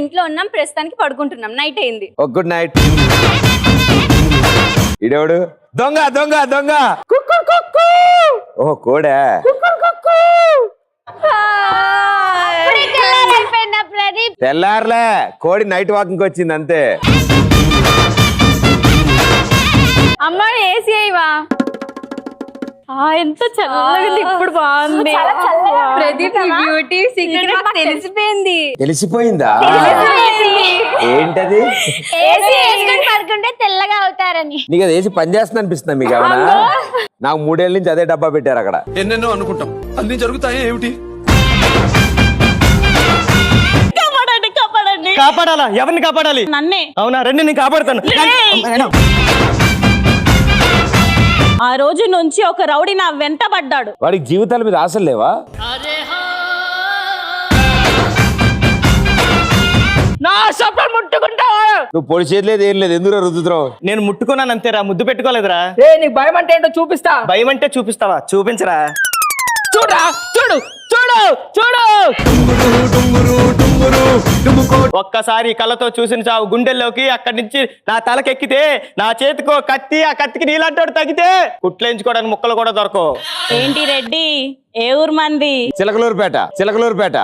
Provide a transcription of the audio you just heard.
ఇంట్లో ఉన్నాం, ప్రస్తుతానికి పడుకుంటున్నాం. నైట్ అయింది. Good night. ఇడేవాడు దొంగ దొంగ దొంగ. ఓ కోడే. తెల్లారులే, కోడి నైట్ వాకింగ్ వచ్చింది అంతే. అమ్మాయి ఏసీ అయ్యవా? ఎంత చల్లగా ఇప్పుడు బాగుంది. ప్రదీప్ బ్యూటీ సీక్రెట్ మాకు తెలిసిపోయింది. తెలిసిపోయిందా? ఏంటది? ఏసీ వేసుకొని పడుకుంటే తెల్లగా అవుతారని. నీకు అది వేసి పని చేస్తుంది అనిపిస్తుందా మీకు? ఏమన్నా? నాకు 3 ఏళ్ళ నుంచి అదే డబ్బా పెట్టారు అక్కడ. ఎన్నెన్నో అనుకుంటాం, అన్ని జరుగుతాయి ఏమిటి? కాపాడండి. కాపాడాలా? ఎవరిని కాపాడాలి? నన్నే. అవునా, రండి నేను కాపాడుతాను. ఆ రోజు నుంచి ఒక రౌడీ నా వెంట పడ్డాడు. వాడికి జీవితాల మీద ఆశలు లేవా? నా సొప్పలు ముట్టుకుంటావా? నువ్వు పొడి చేయలేదు, ఏం లేదు, ఎందుకు రుద్దుతున్నావు? నేను ముట్టుకున్నాను అంతేరా, ముద్దు పెట్టుకోలేదురా. నీకు భయం అంటే ఏంటో చూపిస్తా. భయం అంటే చూపిస్తావా? చూపించరా. చూడరా, చూడు చూడు చూడు. ఒక్కసారి కళ్ళతో చూసిన చావు గుండెల్లోకి, అక్కడి నుంచి నా తలకెక్కితే నా చేతికో కత్తి, ఆ కత్తికి నీళ్ళంటాడు తగ్గితే కుట్లేయించుకోవడానికి ముక్కలు కూడా దొరకవు. ఏంటి రెడ్డి, ఏ ఊరు మంది? చిలకలూరుపేట. చిలకలూరుపేట.